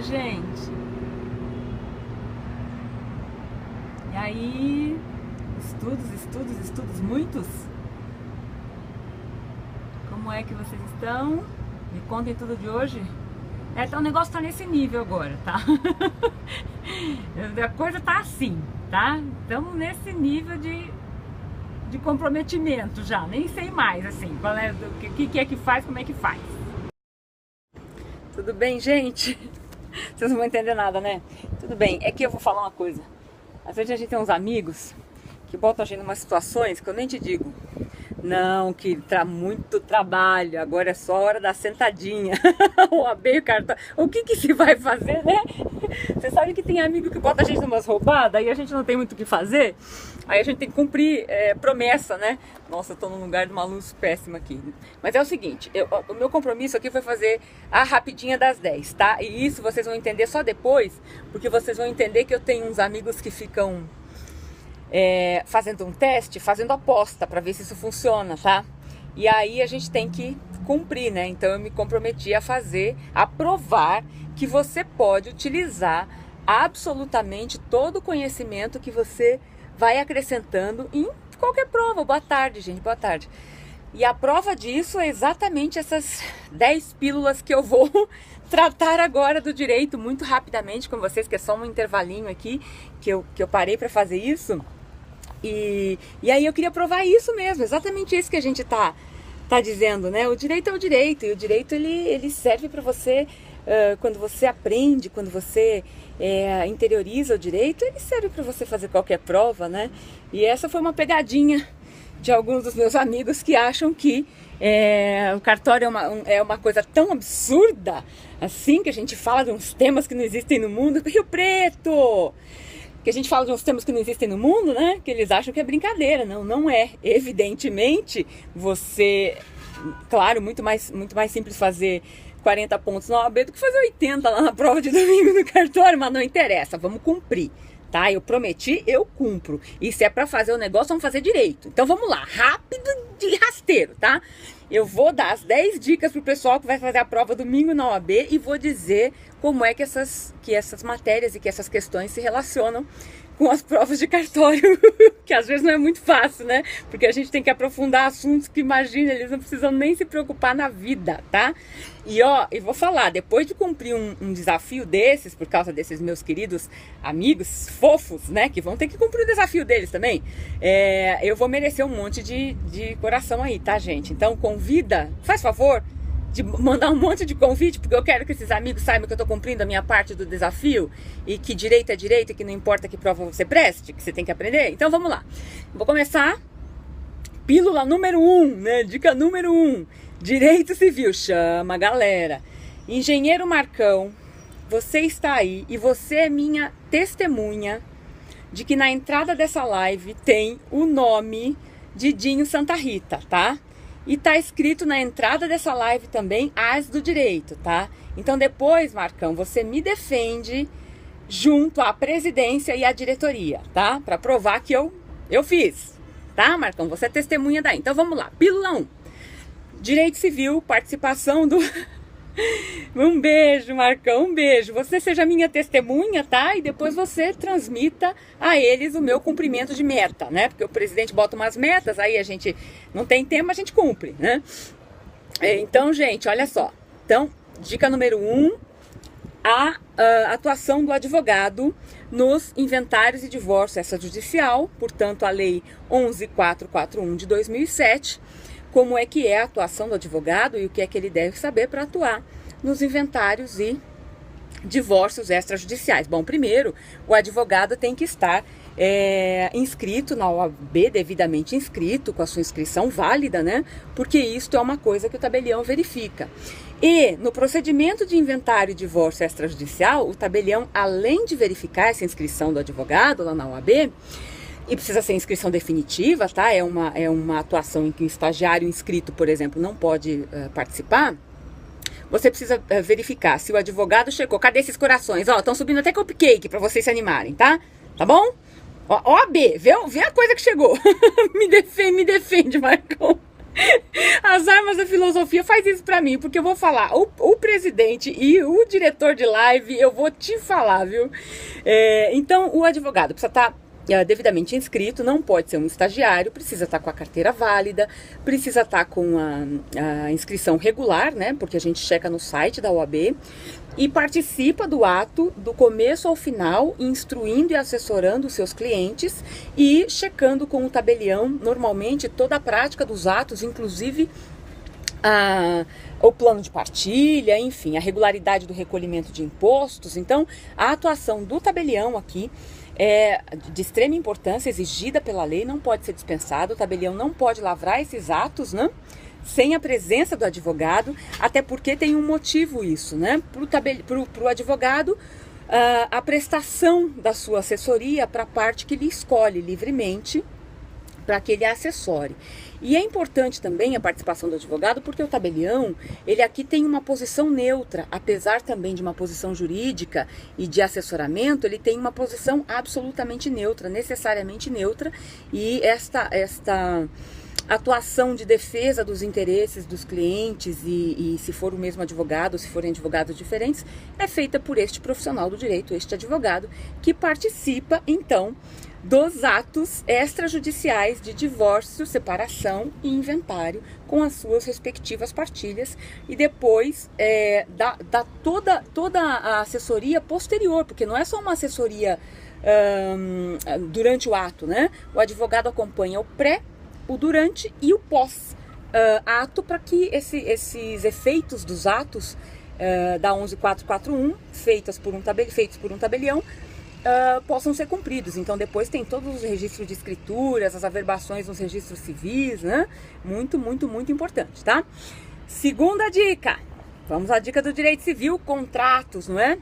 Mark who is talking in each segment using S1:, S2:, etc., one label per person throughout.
S1: minha gente? E aí, estudos, muitos? Como é que vocês estão? Me contem tudo de hoje. Então o negócio tá nesse nível agora, tá? A coisa tá assim, tá? Estamos nesse nível de comprometimento já, nem sei mais, assim, qual é, o que é que faz, como é que faz. Tudo bem, gente? Vocês não vão entender nada, né? Tudo bem, é que eu vou falar uma coisa. Às vezes a gente tem uns amigos que botam a gente em umas situações que eu nem te digo. Não, que tá muito trabalho, agora é só a hora da sentadinha. O AB, o cartão. O que se vai fazer, né? Você sabe que tem amigo que bota a gente numas roubadas, aí a gente não tem muito o que fazer. Aí a gente tem que cumprir promessa, né? Nossa, eu tô num lugar de uma luz péssima aqui. Mas é o seguinte, o meu compromisso aqui foi fazer a rapidinha das 10, tá? E isso vocês vão entender só depois, porque vocês vão entender que eu tenho uns amigos que ficam fazendo um teste, fazendo aposta para ver se isso funciona, tá? E aí a gente tem que cumprir, né? Então eu me comprometi a provar que você pode utilizar absolutamente todo o conhecimento que você vai acrescentando em qualquer prova. Boa tarde, gente, boa tarde. E a prova disso é exatamente essas 10 pílulas que eu vou tratar agora do direito muito rapidamente com vocês, que é só um intervalinho aqui que eu parei para fazer isso. E aí eu queria provar isso mesmo, exatamente isso que a gente tá dizendo, né? O direito é o direito, e o direito ele serve para você, quando você aprende, quando você interioriza o direito, ele serve para você fazer qualquer prova, né? E essa foi uma pegadinha de alguns dos meus amigos que acham que o cartório é uma coisa tão absurda, assim, que a gente fala de uns temas que não existem no mundo. Rio Preto! Que a gente fala de uns temas que não existem no mundo, né? Que eles acham que é brincadeira. Não é. Evidentemente, claro, muito mais simples fazer 40 pontos na OAB do que fazer 80 lá na prova de domingo no cartório, mas não interessa, vamos cumprir, tá? Eu prometi, eu cumpro. E se é pra fazer o negócio, vamos fazer direito. Então vamos lá, rápido de rasteiro, tá? Eu vou dar as 10 dicas pro pessoal que vai fazer a prova domingo na OAB e vou dizer como é que essas matérias e que essas questões se relacionam com as provas de cartório, que às vezes não é muito fácil, né? Porque a gente tem que aprofundar assuntos que, imagina, eles não precisam nem se preocupar na vida, tá? E vou falar, depois de cumprir um desafio desses, por causa desses meus queridos amigos fofos, né? Que vão ter que cumprir o desafio deles também, eu vou merecer um monte de coração aí, tá, gente? Então convida, faz favor de mandar um monte de convite, porque eu quero que esses amigos saibam que eu tô cumprindo a minha parte do desafio e que direito é direito e que não importa que prova você preste, que você tem que aprender. Então vamos lá. Vou começar. Pílula número 1, né? Dica número 1. Direito civil. Chama, galera. Engenheiro Marcão, você está aí e você é minha testemunha de que na entrada dessa live tem o nome de Dinho Santa Rita, tá? E tá escrito na entrada dessa live também As do Direito, tá? Então depois, Marcão, você me defende junto à presidência e à diretoria, tá? Pra provar que eu fiz, tá, Marcão? Você é testemunha daí. Então vamos lá. Pílula 1. Direito civil, participação do... Um beijo, Marcão, um beijo. Você seja minha testemunha, tá? E depois você transmita a eles o meu cumprimento de meta, né? Porque o presidente bota umas metas, aí a gente não tem tempo, a gente cumpre, né? Então, gente, olha só. Então, dica número 1, a atuação do advogado nos inventários e divórcio extrajudicial, portanto, a Lei 11.441 de 2007, como é que é a atuação do advogado e o que é que ele deve saber para atuar nos inventários e divórcios extrajudiciais. Bom, primeiro, o advogado tem que estar inscrito na OAB, devidamente inscrito, com a sua inscrição válida, né? Porque isto é uma coisa que o tabelião verifica. E no procedimento de inventário e divórcio extrajudicial, o tabelião, além de verificar essa inscrição do advogado lá na OAB, e precisa ser inscrição definitiva, tá? É uma atuação em que o estagiário inscrito, por exemplo, não pode participar. Você precisa verificar se o advogado chegou. Cadê esses corações? Ó, estão subindo até cupcake para vocês se animarem, tá? Tá bom? Ó, OAB, vê a coisa que chegou. Me defende, Marcão. As armas da filosofia faz isso pra mim, porque eu vou falar, o presidente e o diretor de live, eu vou te falar, viu? Então, o advogado precisa estar devidamente inscrito, não pode ser um estagiário, precisa estar com a carteira válida, precisa estar com a inscrição regular, né? Porque a gente checa no site da OAB, e participa do ato do começo ao final, instruindo e assessorando os seus clientes e checando com o tabelião, normalmente, toda a prática dos atos, inclusive o plano de partilha, enfim, a regularidade do recolhimento de impostos. Então, a atuação do tabelião aqui é de extrema importância, exigida pela lei, não pode ser dispensado. O tabelião não pode lavrar esses atos, né, sem a presença do advogado, até porque tem um motivo isso, né? Para o advogado, a prestação da sua assessoria para a parte que ele escolhe livremente, para que ele assessore. E é importante também a participação do advogado, porque o tabelião, ele aqui tem uma posição neutra, apesar também de uma posição jurídica e de assessoramento, ele tem uma posição absolutamente neutra, necessariamente neutra, e esta atuação de defesa dos interesses dos clientes e se for o mesmo advogado, se forem advogados diferentes, é feita por este profissional do direito, este advogado, que participa, então, dos atos extrajudiciais de divórcio, separação e inventário com as suas respectivas partilhas, e depois dá toda a assessoria posterior, porque não é só uma assessoria durante o ato, né? O advogado acompanha o pré, o durante e o pós-ato, para que esses efeitos dos atos da 11441, feitos por um tabelião, possam ser cumpridos. Então depois tem todos os registros de escrituras, as averbações nos registros civis, né? Muito, muito, muito importante, tá? Segunda dica, vamos à dica do direito civil, contratos, não é?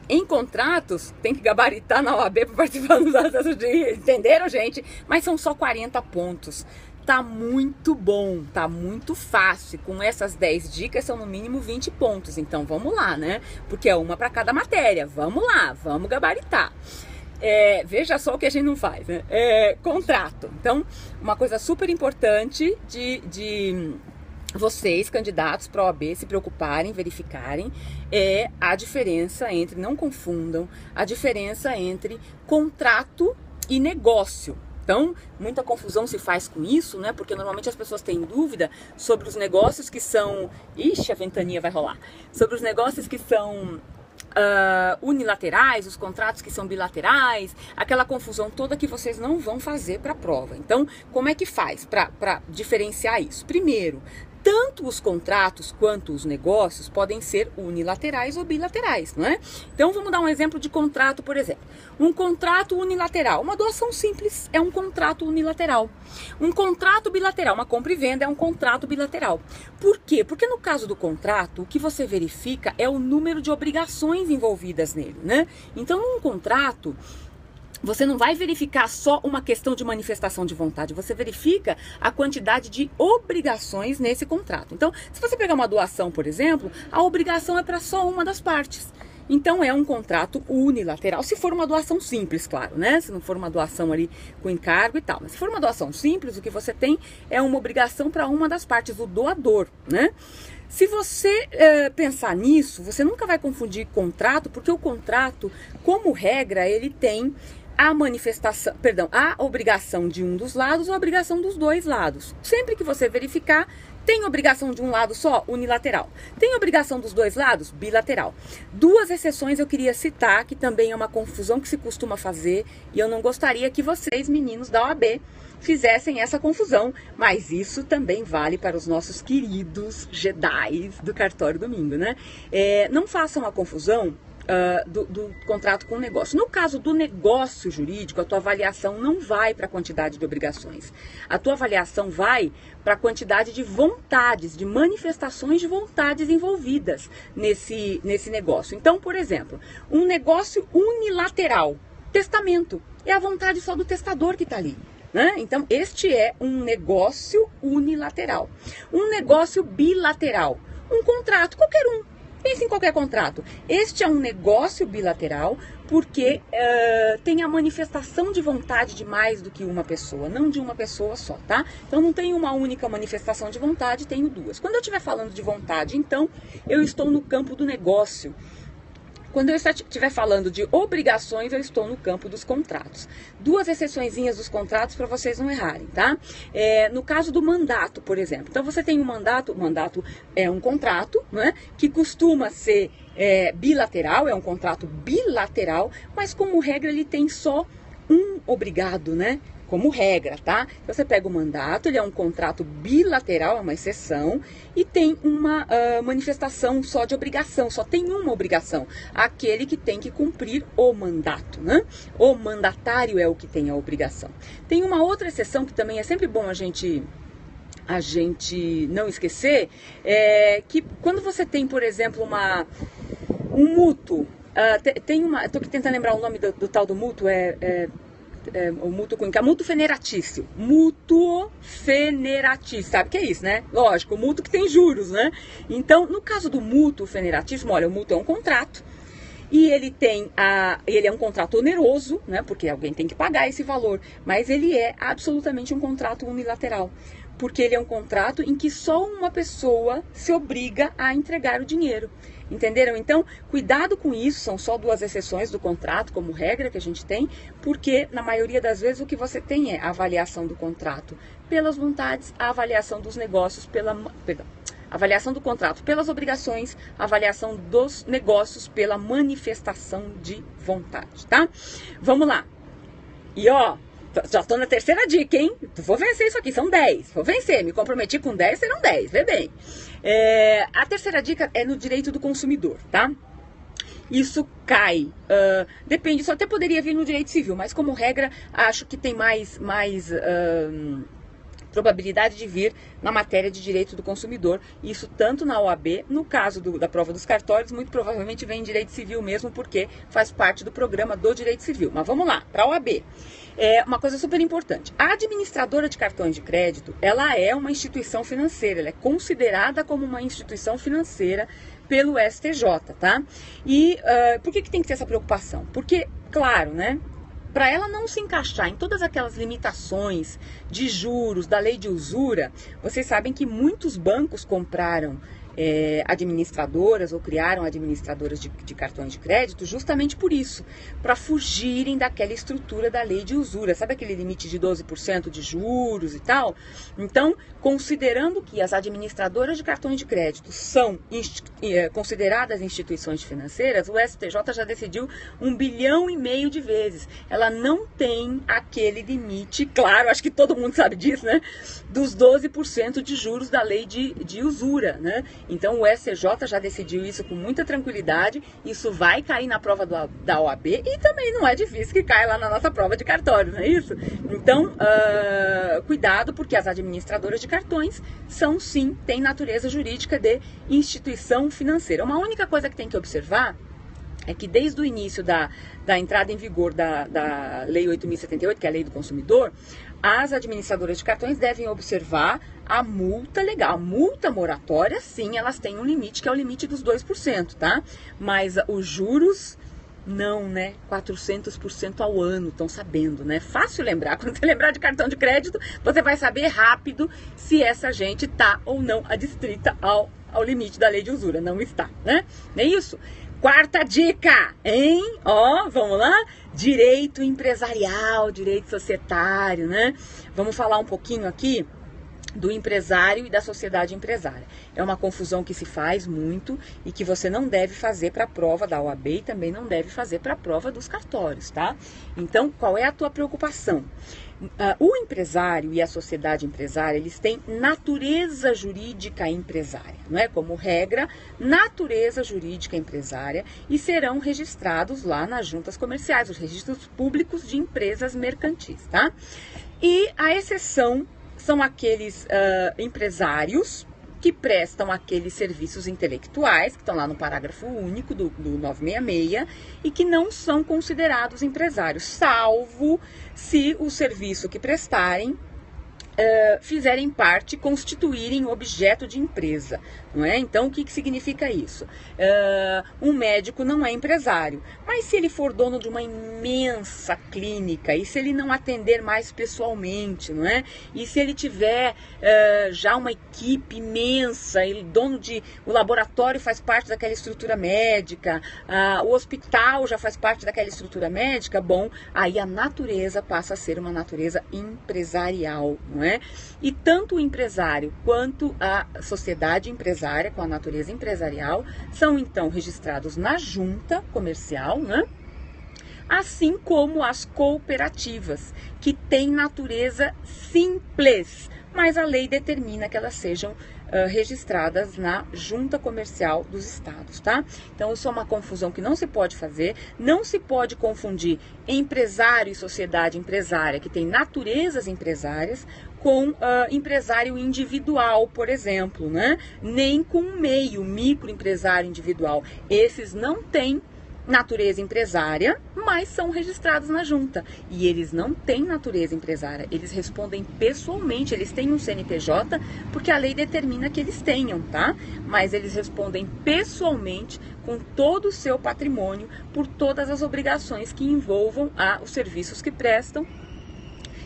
S1: Em contratos, tem que gabaritar na OAB para participar dos atos de... Entenderam, gente? Mas são só 40 pontos. Tá muito bom, tá muito fácil. Com essas 10 dicas, são no mínimo 20 pontos. Então, vamos lá, né? Porque é uma para cada matéria. Vamos lá, vamos gabaritar. Veja só o que a gente não faz, né? Contrato. Então, uma coisa super importante de vocês, candidatos para a OAB, se preocuparem, verificarem, é a diferença entre, não confundam, a diferença entre contrato e negócio. Então, muita confusão se faz com isso, né? Porque normalmente as pessoas têm dúvida sobre os negócios que são... Ixi, a ventania vai rolar. Sobre os negócios que são unilaterais, os contratos que são bilaterais, aquela confusão toda que vocês não vão fazer para a prova. Então, como é que faz para diferenciar isso? Primeiro, tanto os contratos quanto os negócios podem ser unilaterais ou bilaterais, não é? Então vamos dar um exemplo de contrato, por exemplo. Um contrato unilateral, uma doação simples é um contrato unilateral. Um contrato bilateral, uma compra e venda é um contrato bilateral. Por quê? Porque no caso do contrato, o que você verifica é o número de obrigações envolvidas nele, né? Então num contrato, você não vai verificar só uma questão de manifestação de vontade, você verifica a quantidade de obrigações nesse contrato. Então, se você pegar uma doação, por exemplo, a obrigação é para só uma das partes. Então, é um contrato unilateral, se for uma doação simples, claro, né? Se não for uma doação ali com encargo e tal. Mas se for uma doação simples, o que você tem é uma obrigação para uma das partes, o doador, né? Se você pensar nisso, você nunca vai confundir contrato, porque o contrato, como regra, ele tem a obrigação de um dos lados ou a obrigação dos dois lados. Sempre que você verificar, tem obrigação de um lado só, unilateral. Tem obrigação dos dois lados, bilateral. Duas exceções eu queria citar, que também é uma confusão que se costuma fazer, e eu não gostaria que vocês, meninos da OAB, fizessem essa confusão, mas isso também vale para os nossos queridos Jedis do Cartório Domingo, né? Não façam a confusão do contrato com o negócio. No caso do negócio jurídico, a tua avaliação não vai para a quantidade de obrigações. A tua avaliação vai para a quantidade de vontades, de manifestações de vontades envolvidas nesse negócio. Então, por exemplo, um negócio unilateral, testamento, é a vontade só do testador que está ali, né? Então, este é um negócio unilateral. Um negócio bilateral, um contrato, qualquer um. Pense em qualquer contrato. Este é um negócio bilateral porque tem a manifestação de vontade de mais do que uma pessoa, não de uma pessoa só, tá? Então não tem uma única manifestação de vontade, tenho duas. Quando eu estiver falando de vontade, então eu estou no campo do negócio. Quando eu estiver falando de obrigações, eu estou no campo dos contratos. Duas exceçõezinhas dos contratos para vocês não errarem, tá? No caso do mandato, por exemplo. Então, você tem um mandato, o mandato é um contrato, né, que costuma ser bilateral, é um contrato bilateral, mas como regra ele tem só um obrigado, né? Como regra, tá? Então, você pega o mandato, ele é um contrato bilateral, é uma exceção, e tem uma manifestação só de obrigação, só tem uma obrigação, aquele que tem que cumprir o mandato, né? O mandatário é o que tem a obrigação. Tem uma outra exceção que também é sempre bom a gente não esquecer, que quando você tem, por exemplo, um mútuo, estou aqui tentando lembrar o nome do tal do mútuo, o mútuo cunha, mútuo feneratício. Mútuo feneratício, sabe o que é isso, né? Lógico, o mútuo que tem juros, né? Então, no caso do mútuo feneratício, olha, o mútuo é um contrato e ele é um contrato oneroso, né? Porque alguém tem que pagar esse valor, mas ele é absolutamente um contrato unilateral. Porque ele é um contrato em que só uma pessoa se obriga a entregar o dinheiro. Entenderam? Então, cuidado com isso, são só duas exceções do contrato, como regra que a gente tem, porque na maioria das vezes o que você tem é a avaliação do contrato pelas vontades, a avaliação dos negócios a avaliação do contrato pelas obrigações, a avaliação dos negócios pela manifestação de vontade, tá? Vamos lá. E ó, já estou na terceira dica, hein? Vou vencer isso aqui, são 10. Vou vencer, me comprometi com 10, serão 10, vê bem. A terceira dica é no direito do consumidor, tá? Isso cai, depende, isso até poderia vir no direito civil, mas como regra, acho que tem mais probabilidade de vir na matéria de direito do consumidor, isso tanto na OAB, no caso da prova dos cartórios, muito provavelmente vem em direito civil mesmo, porque faz parte do programa do direito civil. Mas vamos lá, para a OAB. Uma coisa super importante, a administradora de cartões de crédito, ela é uma instituição financeira, ela é considerada como uma instituição financeira pelo STJ, tá? E por que tem que ter essa preocupação? Porque, claro, né? Para ela não se encaixar em todas aquelas limitações de juros, da lei de usura, vocês sabem que muitos bancos compraram administradoras ou criaram administradoras de cartões de crédito justamente por isso, para fugirem daquela estrutura da lei de usura, sabe aquele limite de 12% de juros e tal? Então, considerando que as administradoras de cartões de crédito são consideradas instituições financeiras, o STJ já decidiu 1,5 bilhão de vezes. Ela não tem aquele limite, claro, acho que todo mundo sabe disso, né? Dos 12% de juros da lei de usura, né? Então o STJ já decidiu isso com muita tranquilidade, isso vai cair na prova da OAB e também não é difícil que caia lá na nossa prova de cartório, não é isso? Então, cuidado, porque as administradoras de cartões são sim, têm natureza jurídica de instituição financeira. Uma única coisa que tem que observar é que desde o início da entrada em vigor da Lei 8.078, que é a Lei do Consumidor, as administradoras de cartões devem observar a multa legal. A multa moratória, sim, elas têm um limite, que é o limite dos 2%, tá? Mas os juros, não, né? 400% ao ano, estão sabendo, né? Fácil lembrar. Quando você lembrar de cartão de crédito, você vai saber rápido se essa gente tá ou não adstrita ao limite da lei de usura. Não está, né? Não é isso? Quarta dica, hein? Ó, vamos lá? Direito empresarial, direito societário, né? Vamos falar um pouquinho aqui do empresário e da sociedade empresária. É uma confusão que se faz muito e que você não deve fazer para a prova da OAB e também não deve fazer para a prova dos cartórios, tá? Então, qual é a tua preocupação? O empresário e a sociedade empresária, eles têm natureza jurídica empresária, não é? Como regra, natureza jurídica empresária e serão registrados lá nas juntas comerciais, os registros públicos de empresas mercantis, tá? E a exceção são aqueles empresários que prestam aqueles serviços intelectuais, que estão lá no parágrafo único do 966, e que não são considerados empresários, salvo se o serviço que prestarem fizerem parte, constituírem objeto de empresa, não é? Então, o que significa isso? Um médico não é empresário, mas se ele for dono de uma imensa clínica, e se ele não atender mais pessoalmente, não é? E se ele tiver já uma equipe imensa, ele dono o laboratório faz parte daquela estrutura médica, o hospital já faz parte daquela estrutura médica, bom, aí a natureza passa a ser uma natureza empresarial, não é? E tanto o empresário quanto a sociedade empresária, com a natureza empresarial, são então registrados na junta comercial, né? Assim como as cooperativas, que têm natureza simples, mas a lei determina que elas sejam registradas na junta comercial dos estados, tá? Então, isso é uma confusão que não se pode fazer, não se pode confundir empresário e sociedade empresária, que tem naturezas empresárias, com empresário individual, por exemplo, né? Nem com microempresário individual. Esses não têm natureza empresária, mas são registrados na junta. E eles não têm natureza empresária, eles respondem pessoalmente, eles têm um CNPJ, porque a lei determina que eles tenham, tá? Mas eles respondem pessoalmente com todo o seu patrimônio, por todas as obrigações que envolvam os serviços que prestam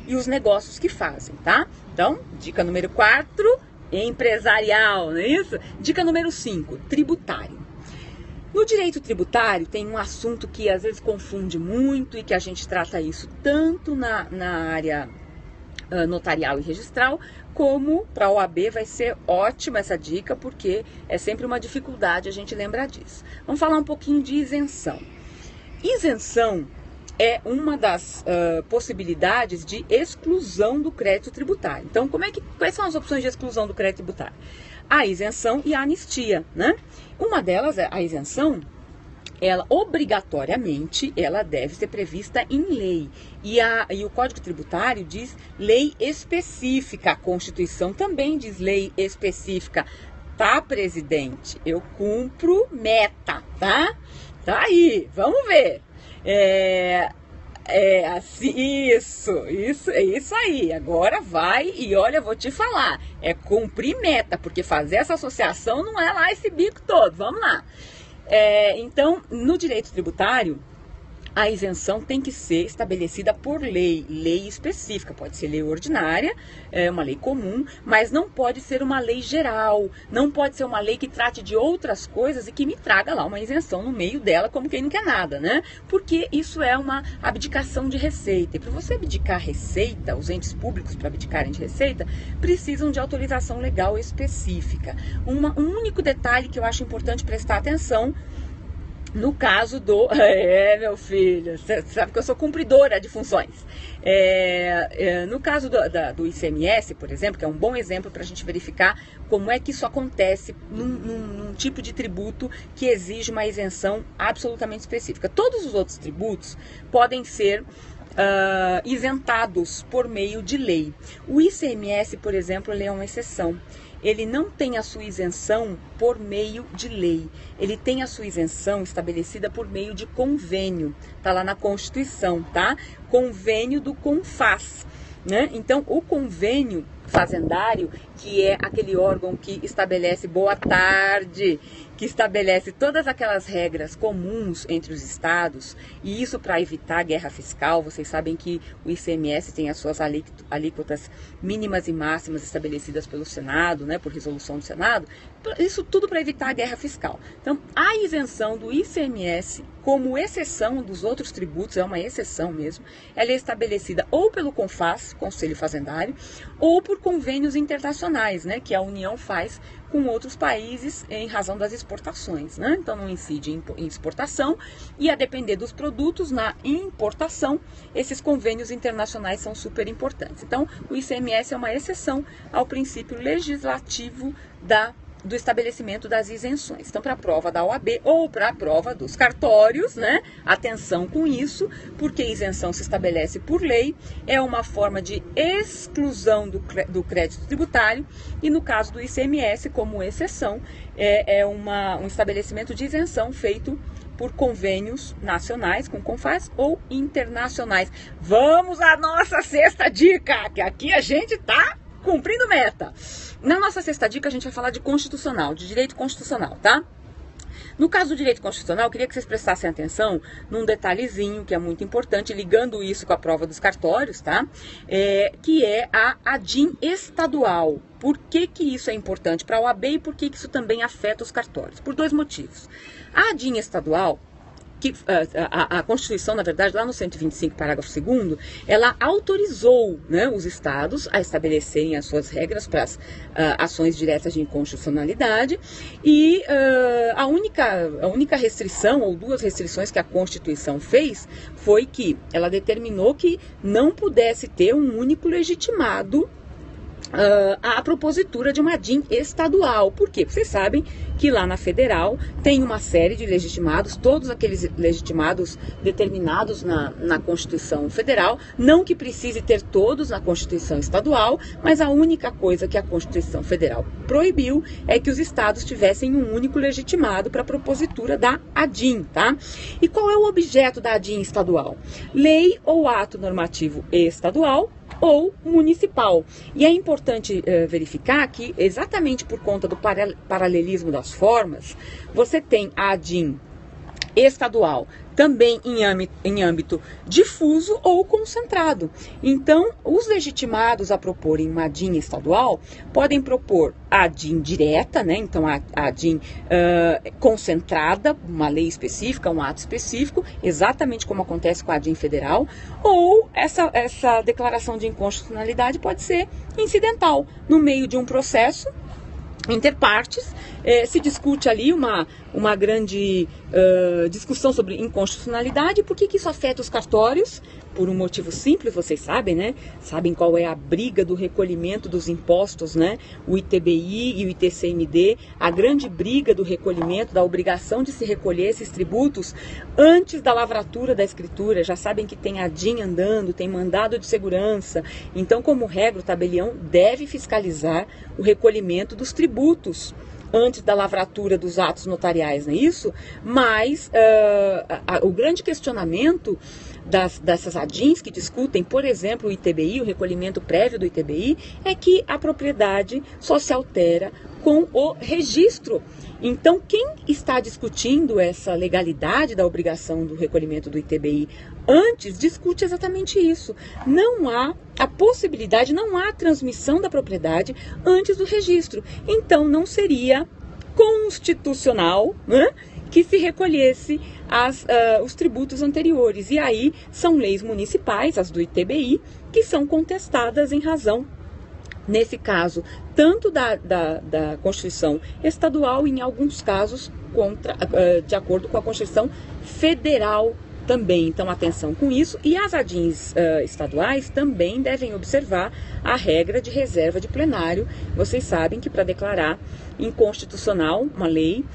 S1: e os negócios que fazem, tá? Então, dica número 4, empresarial, não é isso? Dica número 5, tributário. No direito tributário tem um assunto que às vezes confunde muito e que a gente trata isso tanto na área notarial e registral, como para a OAB vai ser ótima essa dica, porque é sempre uma dificuldade a gente lembrar disso. Vamos falar um pouquinho de isenção. Isenção é uma das possibilidades de exclusão do crédito tributário. Então, quais são as opções de exclusão do crédito tributário? A isenção e a anistia, né? Uma delas é a isenção, ela obrigatoriamente ela deve ser prevista em lei. E o Código Tributário diz lei específica, a Constituição também diz lei específica. Tá, presidente? Eu cumpro meta, tá? Tá aí, vamos ver. Isso aí. Agora vai e olha, eu vou te falar. É cumprir meta, porque fazer essa associação não é lá esse bico todo. Vamos lá. Então, no direito tributário, a isenção tem que ser estabelecida por lei específica. Pode ser lei ordinária, uma lei comum, mas não pode ser uma lei geral. Não pode ser uma lei que trate de outras coisas e que me traga lá uma isenção no meio dela, como quem não quer nada, né? Porque isso é uma abdicação de receita. E para você abdicar receita, os entes públicos para abdicarem de receita, precisam de autorização legal específica. Um único detalhe que eu acho importante prestar atenção, no caso do... meu filho, você sabe que eu sou cumpridora de funções. No caso do ICMS, por exemplo, que é um bom exemplo para a gente verificar como é que isso acontece num tipo de tributo que exige uma isenção absolutamente específica. Todos os outros tributos podem ser isentados por meio de lei. O ICMS, por exemplo, ele é uma exceção. Ele não tem a sua isenção por meio de lei. Ele tem a sua isenção estabelecida por meio de convênio. Tá lá na Constituição, tá? Convênio do CONFAZ, né? Então, o convênio fazendário, que é aquele órgão que estabelece, boa tarde, que estabelece todas aquelas regras comuns entre os estados, e isso para evitar guerra fiscal. Vocês sabem que o ICMS tem as suas alíquotas mínimas e máximas estabelecidas pelo Senado, né, por resolução do Senado, isso tudo para evitar a guerra fiscal. Então, a isenção do ICMS, como exceção dos outros tributos, é uma exceção mesmo, ela é estabelecida ou pelo CONFAZ, Conselho Fazendário, ou por convênios internacionais, né, que a União faz com outros países em razão das exportações, né? Então não incide em exportação, e a depender dos produtos na importação, esses convênios internacionais são super importantes. Então o ICMS é uma exceção ao princípio legislativo do estabelecimento das isenções. Então, para a prova da OAB ou para a prova dos cartórios, né? Atenção com isso, porque isenção se estabelece por lei, é uma forma de exclusão do crédito tributário, e no caso do ICMS, como exceção, um estabelecimento de isenção feito por convênios nacionais com CONFAS ou internacionais. Vamos à nossa sexta dica, que aqui a gente tá cumprindo meta. Na nossa sexta dica a gente vai falar de constitucional, de direito constitucional, tá? No caso do direito constitucional, eu queria que vocês prestassem atenção num detalhezinho que é muito importante, ligando isso com a prova dos cartórios, tá? Que é a ADIM estadual. Por que que isso é importante para a OAB e por que que isso também afeta os cartórios? Por dois motivos. A ADIM estadual, que a Constituição, na verdade, lá no 125, parágrafo 2º, ela autorizou, né, os estados a estabelecerem as suas regras para as ações diretas de inconstitucionalidade e a única restrição, ou duas restrições que a Constituição fez, foi que ela determinou que não pudesse ter um único legitimado a propositura de uma ADIM estadual. Por quê? Vocês sabem que lá na federal tem uma série de legitimados, todos aqueles legitimados determinados na Constituição Federal, não que precise ter todos na Constituição Estadual, mas a única coisa que a Constituição Federal proibiu é que os estados tivessem um único legitimado para a propositura da ADIM, tá? E qual é o objeto da ADIM estadual? Lei ou ato normativo estadual ou municipal. E é importante verificar que, exatamente por conta do paralelismo das formas, você tem a ADIM estadual também em âmbito difuso ou concentrado. Então, os legitimados a proporem uma ADIM estadual podem propor a ADIM direta, né? Então a ADIM concentrada, uma lei específica, um ato específico, exatamente como acontece com a ADIM federal, ou essa declaração de inconstitucionalidade pode ser incidental, no meio de um processo interpartes, se discute ali uma grande discussão sobre inconstitucionalidade. Por que isso afeta os cartórios? Por um motivo simples, vocês sabem, né? Sabem qual é a briga do recolhimento dos impostos, né? O ITBI e o ITCMD, a grande briga do recolhimento, da obrigação de se recolher esses tributos antes da lavratura da escritura. Já sabem que tem ADIM andando, tem mandado de segurança. Então, como regra, o tabelião deve fiscalizar o recolhimento dos tributos antes da lavratura dos atos notariais, não é isso? Mas o grande questionamento dessas ADIMs que discutem, por exemplo, o ITBI, o recolhimento prévio do ITBI, é que a propriedade só se altera com o registro. Então, quem está discutindo essa legalidade da obrigação do recolhimento do ITBI antes, discute exatamente isso. Não há a possibilidade, não há transmissão da propriedade antes do registro. Então, não seria constitucional, né, que se recolhesse os tributos anteriores. E aí são leis municipais, as do ITBI, que são contestadas em razão, nesse caso, tanto da Constituição estadual e, em alguns casos, de acordo com a Constituição federal também. Então, atenção com isso. E as ADIMs estaduais também devem observar a regra de reserva de plenário. Vocês sabem que para declarar inconstitucional uma lei,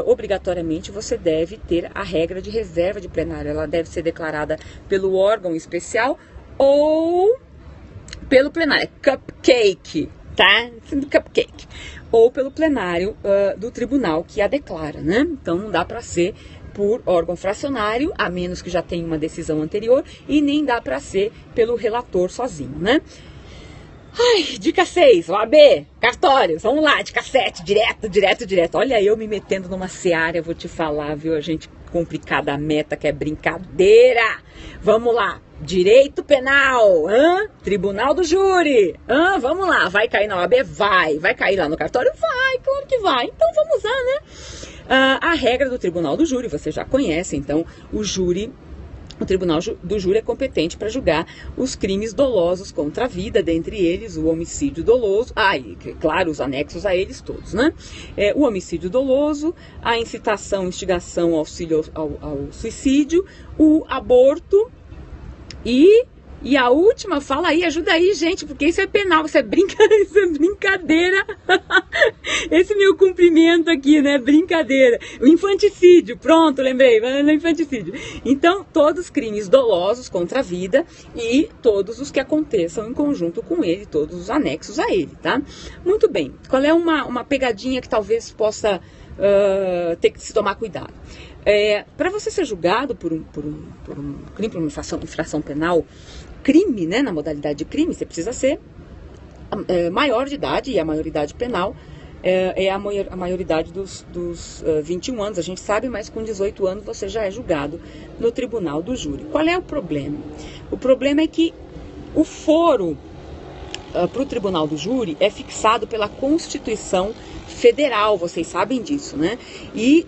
S1: obrigatoriamente você deve ter a regra de reserva de plenário. Ela deve ser declarada pelo órgão especial ou pelo plenário. Cupcake, tá? Cupcake. Ou pelo plenário do tribunal que a declara, né? Então, não dá para ser por órgão fracionário, a menos que já tenha uma decisão anterior, e nem dá para ser pelo relator sozinho, né? Ai, dica 6, OAB, cartórios, vamos lá, dica 7, direto. Olha eu me metendo numa seara, eu vou te falar, viu, a gente complicada a meta, que é brincadeira. Vamos lá, direito penal, tribunal do júri, vamos lá, vai cair na OAB? Vai cair lá no cartório? Vai, claro que vai, então vamos lá, né? A regra do tribunal do júri, você já conhece, então o tribunal do júri é competente para julgar os crimes dolosos contra a vida, dentre eles o homicídio doloso, e claro, os anexos a eles todos, né? O homicídio doloso, a incitação, instigação, auxílio ao suicídio, o aborto e a última, fala aí, ajuda aí, gente, porque isso é penal, isso é brincadeira. Esse meu cumprimento aqui, né, brincadeira. O infanticídio, pronto, lembrei, o infanticídio. Então, todos os crimes dolosos contra a vida e todos os que aconteçam em conjunto com ele, todos os anexos a ele, tá? Muito bem, qual é uma pegadinha que talvez possa ter que se tomar cuidado. Para você ser julgado por um crime, por uma infração penal, crime, né, na modalidade de crime, você precisa ser maior de idade, e a maioridade penal é a maioridade dos 21 anos, a gente sabe, mas com 18 anos você já é julgado no tribunal do júri. Qual é o problema? O problema é que o foro para o tribunal do júri é fixado pela Constituição Federal, vocês sabem disso, né? E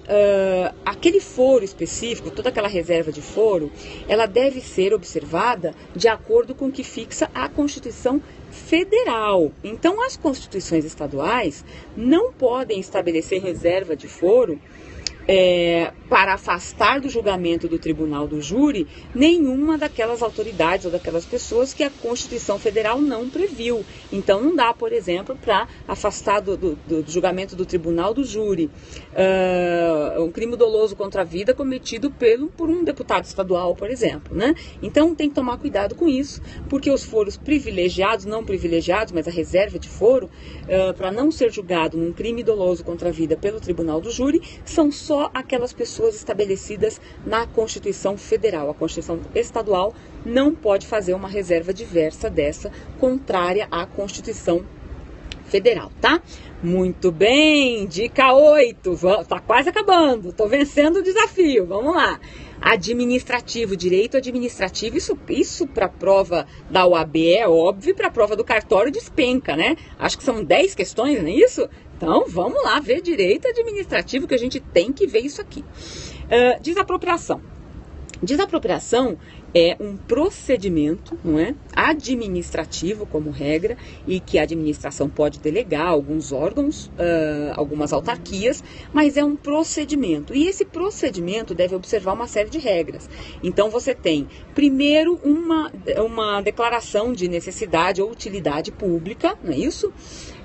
S1: aquele foro específico, toda aquela reserva de foro, ela deve ser observada de acordo com o que fixa a Constituição Federal. Então, as constituições estaduais não podem estabelecer reserva de foro para afastar do julgamento do tribunal do júri nenhuma daquelas autoridades ou daquelas pessoas que a Constituição Federal não previu. Então não dá, por exemplo, para afastar do julgamento do tribunal do júri um crime doloso contra a vida cometido por um deputado estadual, por exemplo, né? Então tem que tomar cuidado com isso, porque os foros privilegiados, não privilegiados, mas a reserva de foro, para não ser julgado num crime doloso contra a vida pelo tribunal do júri, são só aquelas pessoas estabelecidas na Constituição Federal. A Constituição Estadual não pode fazer uma reserva diversa dessa, contrária à Constituição Federal, tá? Muito bem, dica 8, tá quase acabando, tô vencendo o desafio, vamos lá. Administrativo, direito administrativo, isso para a prova da OAB é óbvio, para a prova do cartório despenca, né? Acho que são 10 questões, não é isso? Então, vamos lá ver direito administrativo, que a gente tem que ver isso aqui. Desapropriação. Desapropriação é um procedimento, não é, administrativo, como regra, e que a administração pode delegar a alguns órgãos, algumas autarquias, mas é um procedimento. E esse procedimento deve observar uma série de regras. Então, você tem, primeiro, uma declaração de necessidade ou utilidade pública, não é isso?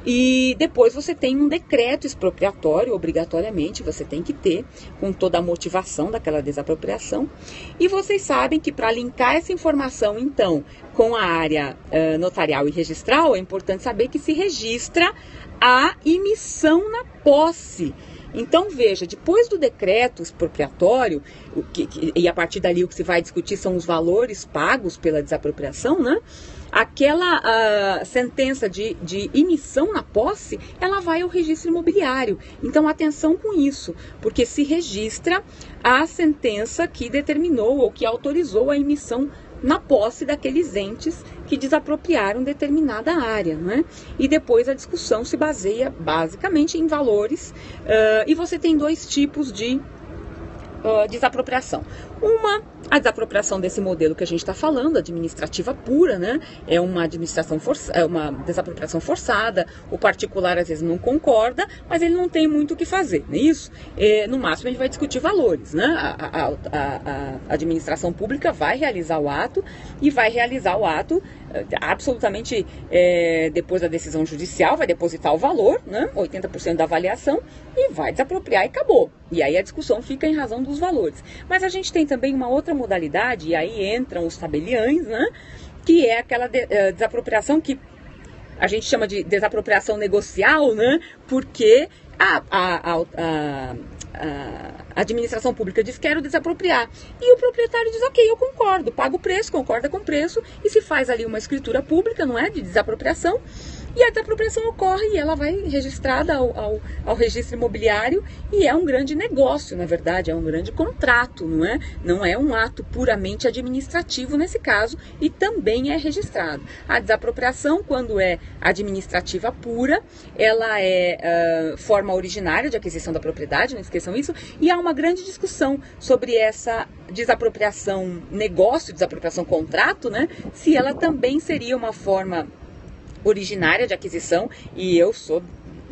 S1: E depois você tem um decreto expropriatório, obrigatoriamente, você tem que ter, com toda a motivação daquela desapropriação. E vocês sabem que para linkar essa informação, então, com a área notarial e registral, é importante saber que se registra a emissão na posse. Então, veja, depois do decreto expropriatório, e a partir dali o que se vai discutir são os valores pagos pela desapropriação, né? Aquela sentença de emissão na posse, ela vai ao registro imobiliário. Então, atenção com isso, porque se registra a sentença que determinou ou que autorizou a emissão na posse daqueles entes que desapropriaram determinada área, né? E depois a discussão se baseia basicamente em valores, e você tem dois tipos de desapropriação. A desapropriação desse modelo que a gente está falando, administrativa pura, né? É uma desapropriação forçada, o particular às vezes não concorda, mas ele não tem muito o que fazer, não é isso? No máximo ele vai discutir valores, né? A administração pública vai realizar o ato e vai realizar o ato absolutamente depois da decisão judicial, vai depositar o valor, né? 80% da avaliação, e vai desapropriar e acabou. E aí a discussão fica em razão dos valores. Mas a gente tem também uma outra modalidade, e aí entram os tabeliães, né? Que é aquela desapropriação que a gente chama de desapropriação negocial, né? Porque a administração pública diz: quero desapropriar, e o proprietário diz: ok, eu concordo, paga o preço, concorda com o preço, e se faz ali uma escritura pública, não é, de desapropriação, e a desapropriação ocorre e ela vai registrada ao registro imobiliário, e é um grande negócio, na verdade, é um grande contrato, não é? Não é um ato puramente administrativo nesse caso, e também é registrado. A desapropriação, quando é administrativa pura, ela é forma originária de aquisição da propriedade, não esqueçam isso, e há uma grande discussão sobre essa desapropriação negócio, desapropriação contrato, né? Se ela também seria uma forma originária de aquisição, e eu sou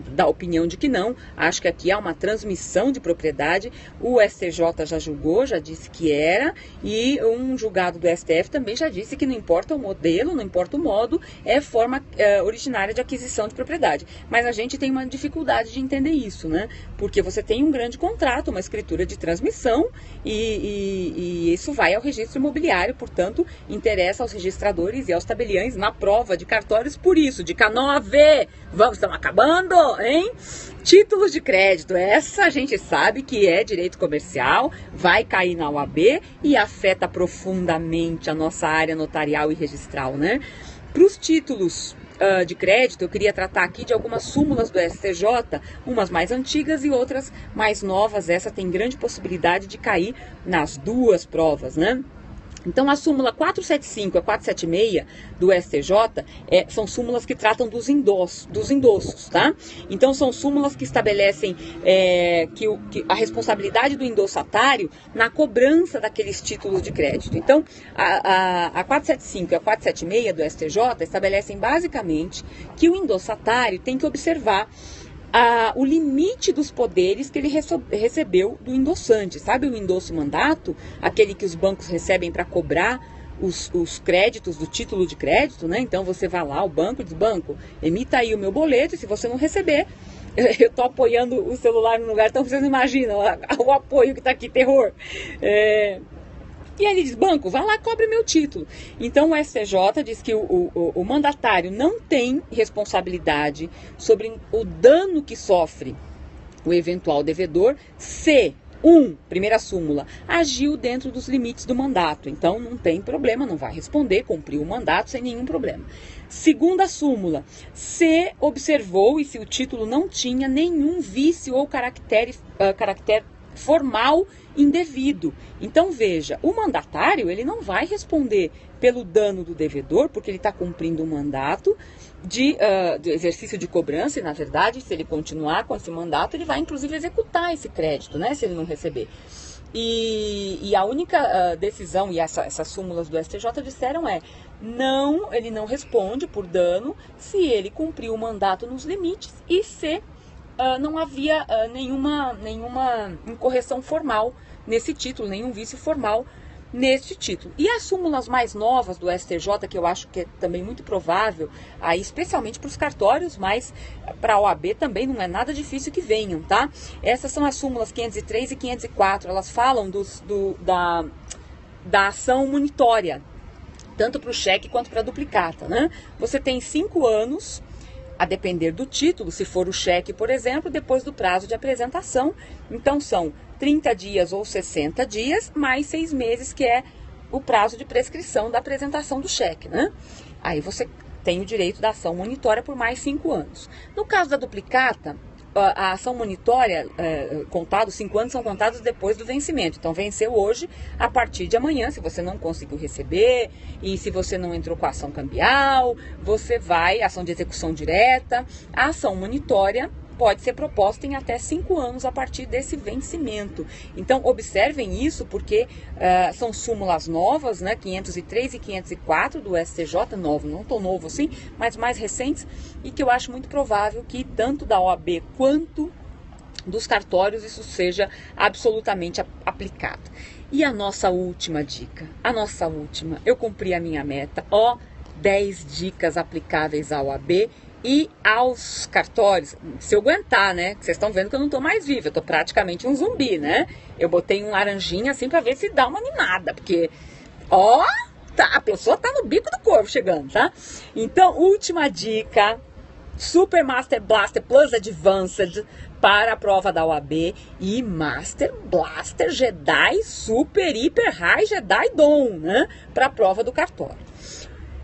S1: da opinião de que não. Acho que aqui há uma transmissão de propriedade. O STJ já julgou, já disse que era, e um julgado do STF também já disse que não importa o modelo, não importa o modo, é forma originária de aquisição de propriedade. Mas a gente tem uma dificuldade de entender isso, né? Porque você tem um grande contrato, uma escritura de transmissão, e isso vai ao registro imobiliário, portanto, interessa aos registradores e aos tabeliães na prova de cartórios. Por isso, dica 9, estamos acabando, hein? Títulos de crédito, essa a gente sabe que é direito comercial, vai cair na OAB e afeta profundamente a nossa área notarial e registral, né? Para os títulos de crédito, eu queria tratar aqui de algumas súmulas do STJ, umas mais antigas e outras mais novas. Essa tem grande possibilidade de cair nas duas provas, né? Então, a súmula 475 e a 476 do STJ são súmulas que tratam dos endossos, tá? Então, são súmulas que estabelecem que a responsabilidade do endossatário na cobrança daqueles títulos de crédito. Então, a 475 e a 476 do STJ estabelecem basicamente que o endossatário tem que observar o limite dos poderes que ele recebeu do endossante. Sabe o endosso mandato? Aquele que os bancos recebem para cobrar os créditos do título de crédito, né? Então você vai lá, o banco diz, banco, emita aí o meu boleto, e se você não receber, eu tô apoiando o celular no lugar, então vocês imaginam o apoio que tá aqui, terror. E aí ele diz, banco, vai lá, cobre meu título. Então o STJ diz que o mandatário não tem responsabilidade sobre o dano que sofre o eventual devedor se, primeira súmula, agiu dentro dos limites do mandato. Então não tem problema, não vai responder, cumpriu o mandato sem nenhum problema. Segunda súmula, se observou e se o título não tinha nenhum vício ou caractere formal indevido. Então veja, o mandatário ele não vai responder pelo dano do devedor, porque ele está cumprindo um mandato de exercício de cobrança, e na verdade, se ele continuar com esse mandato, ele vai inclusive executar esse crédito, né, se ele não receber. E a única decisão, e essas súmulas do STJ disseram ele não responde por dano se ele cumpriu o mandato nos limites e se não havia nenhuma incorreção formal nesse título, nenhum vício formal neste título. E as súmulas mais novas do STJ, que eu acho que é também muito provável, aí, especialmente para os cartórios, mas para a OAB também não é nada difícil que venham, tá? Essas são as súmulas 503 e 504, elas falam da ação munitória, tanto para o cheque quanto para a duplicata, né? Você tem 5 anos, a depender do título, se for o cheque, por exemplo, depois do prazo de apresentação. Então, são 30 dias ou 60 dias, mais 6 meses, que é o prazo de prescrição da apresentação do cheque, né? Aí você tem o direito da ação monitória por mais 5 anos. No caso da duplicata, a ação monitória, 5 anos são contados depois do vencimento. Então, venceu hoje, a partir de amanhã, se você não conseguiu receber, e se você não entrou com a ação cambial, você vai, ação de execução direta, a ação monitória pode ser proposta em até 5 anos a partir desse vencimento. Então, observem isso, porque são súmulas novas, né, 503 e 504 do STJ, não tão novo assim, mas mais recentes, e que eu acho muito provável que tanto da OAB quanto dos cartórios isso seja absolutamente aplicado. E a nossa última dica, eu cumpri a minha meta, 10 dicas aplicáveis à OAB e aos cartórios, se eu aguentar, né? Vocês estão vendo que eu não tô mais viva, eu tô praticamente um zumbi, né? Eu botei um laranjinha assim pra ver se dá uma animada, porque, a pessoa tá no bico do corvo chegando, tá? Então, última dica, Super Master Blaster Plus Advanced para a prova da OAB e Master Blaster Jedi Super Hiper High Jedi Dom, né? Para a prova do cartório.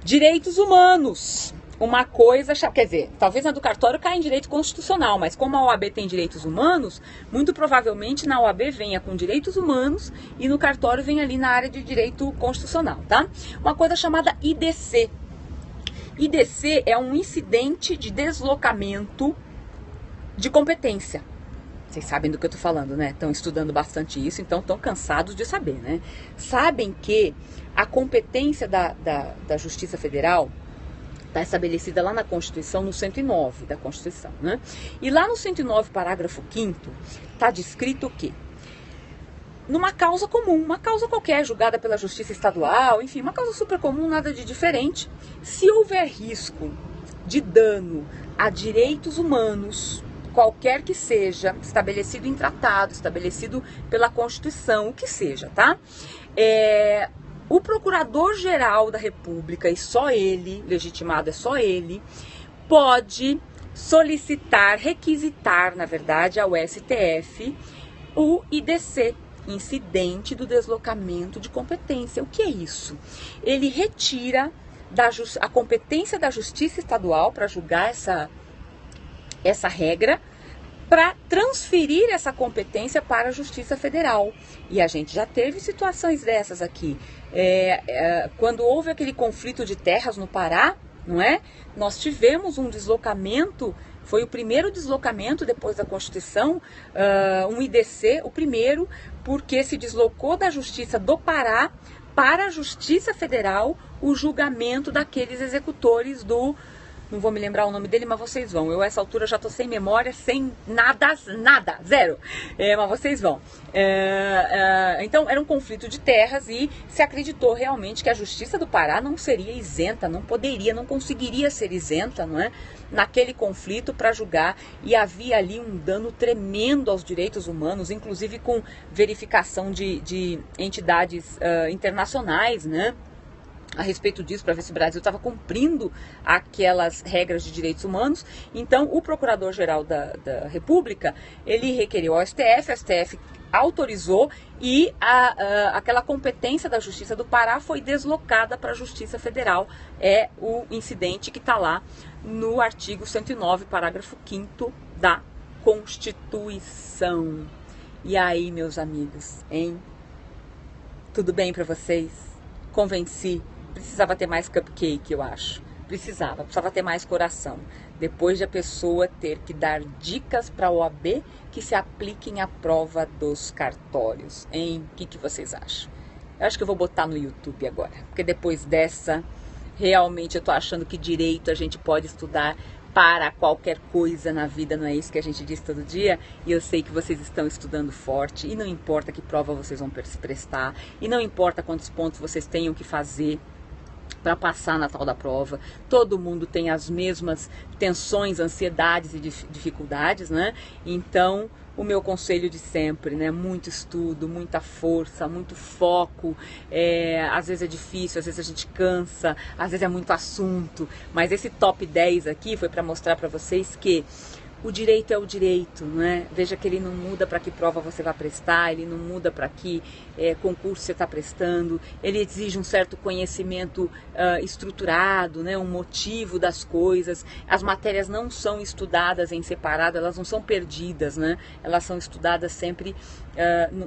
S1: Direitos humanos. Uma coisa, quer dizer, talvez na do cartório caia em direito constitucional, mas como a OAB tem direitos humanos, muito provavelmente na OAB venha com direitos humanos e no cartório vem ali na área de direito constitucional, tá? Uma coisa chamada IDC. IDC é um incidente de deslocamento de competência. Vocês sabem do que eu tô falando, né? Estão estudando bastante isso, então estão cansados de saber, né? Sabem que a competência da Justiça Federal está estabelecida lá na Constituição, no 109 da Constituição, né? E lá no 109, parágrafo 5º, está descrito o quê? Numa causa comum, uma causa qualquer, julgada pela Justiça Estadual, enfim, uma causa super comum, nada de diferente, se houver risco de dano a direitos humanos, qualquer que seja, estabelecido em tratado, estabelecido pela Constituição, o que seja, tá? O Procurador-Geral da República, e só ele, legitimado é só ele, pode solicitar, requisitar, na verdade, ao STF o IDC, incidente do deslocamento de competência. O que é isso? Ele retira a competência da Justiça Estadual para julgar essa regra, para transferir essa competência para a Justiça Federal. E a gente já teve situações dessas aqui. Quando houve aquele conflito de terras no Pará, não é? Nós tivemos um deslocamento, foi o primeiro deslocamento depois da Constituição, um IDC, o primeiro, porque se deslocou da Justiça do Pará para a Justiça Federal o julgamento daqueles executores do... Não vou me lembrar o nome dele, mas vocês vão. Eu, a essa altura, já estou sem memória, sem nada, zero. Mas vocês vão. Então, era um conflito de terras e se acreditou realmente que a Justiça do Pará não seria isenta, não poderia, não conseguiria ser isenta, não é? Naquele conflito para julgar. E havia ali um dano tremendo aos direitos humanos, inclusive com verificação de entidades internacionais, né? A respeito disso, para ver se o Brasil estava cumprindo aquelas regras de direitos humanos. Então, o Procurador-Geral da República, ele requeriu ao STF, a STF autorizou e aquela competência da Justiça do Pará foi deslocada para a Justiça Federal. É o incidente que está lá no artigo 109, parágrafo 5º da Constituição. E aí, meus amigos, hein? Tudo bem para vocês? Convenci? Precisava ter mais cupcake, eu acho. Precisava ter mais coração. Depois de a pessoa ter que dar dicas para a OAB que se apliquem à prova dos cartórios. Hein? O que vocês acham? Eu acho que eu vou botar no YouTube agora. Porque depois dessa, realmente eu tô achando que direito a gente pode estudar para qualquer coisa na vida, não é isso que a gente diz todo dia? E eu sei que vocês estão estudando forte, e não importa que prova vocês vão prestar, e não importa quantos pontos vocês tenham que fazer para passar na tal da prova. Todo mundo tem as mesmas tensões, ansiedades e dificuldades, né? Então, o meu conselho de sempre, né? Muito estudo, muita força, muito foco. Às vezes é difícil, às vezes a gente cansa, às vezes é muito assunto. Mas esse top 10 aqui foi para mostrar para vocês que o direito é o direito, né? Veja que ele não muda para que prova você vai prestar, ele não muda para que concurso você está prestando, ele exige um certo conhecimento estruturado, né? Um motivo das coisas. As matérias não são estudadas em separado, elas não são perdidas, né? Elas são estudadas sempre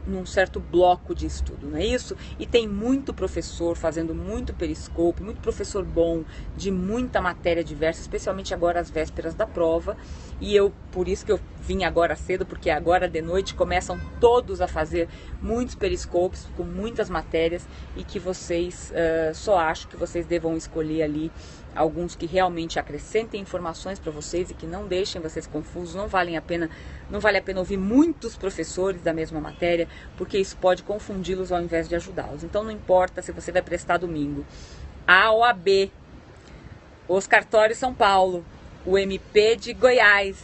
S1: num certo bloco de estudo, não é isso? E tem muito professor fazendo muito periscope, muito professor bom de muita matéria diversa, especialmente agora às vésperas da prova. E por isso que eu vim agora cedo, porque agora de noite começam todos a fazer muitos periscopes com muitas matérias e que vocês, só acho que vocês devam escolher ali alguns que realmente acrescentem informações para vocês e que não deixem vocês confusos. Não vale a pena ouvir muitos professores da mesma matéria, porque isso pode confundi-los ao invés de ajudá-los. Então não importa se você vai prestar domingo a OAB, os cartórios São Paulo, o MP de Goiás,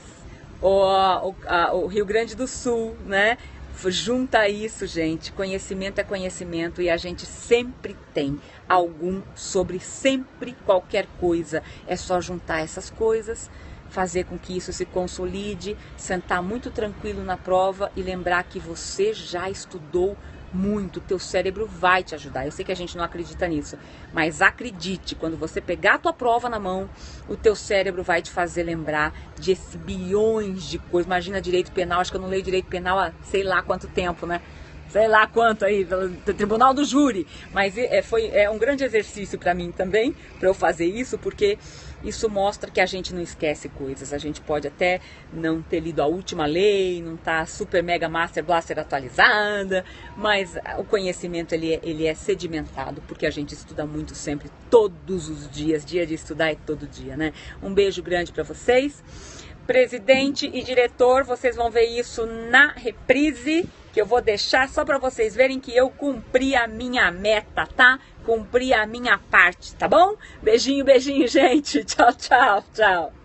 S1: o Rio Grande do Sul, né? Junta isso, gente. Conhecimento é conhecimento e a gente sempre tem algum sobre sempre qualquer coisa. É só juntar essas coisas, fazer com que isso se consolide, sentar muito tranquilo na prova e lembrar que você já estudou muito, teu cérebro vai te ajudar. Eu sei que a gente não acredita nisso, mas acredite, quando você pegar a tua prova na mão, o teu cérebro vai te fazer lembrar de bilhões de coisas. Imagina direito penal, acho que eu não leio direito penal há sei lá quanto tempo, né? Sei lá quanto aí, pelo tribunal do júri, mas é um grande exercício para mim também, para eu fazer isso, porque isso mostra que a gente não esquece coisas. A gente pode até não ter lido a última lei, não tá super mega master blaster atualizada, mas o conhecimento ele é sedimentado, porque a gente estuda muito sempre, todos os dias. Dia de estudar é todo dia, né? Um beijo grande para vocês. Presidente e diretor, vocês vão ver isso na reprise, que eu vou deixar só para vocês verem que eu cumpri a minha meta, tá? Cumpri a minha parte, tá bom? Beijinho, beijinho, gente. Tchau, tchau, tchau.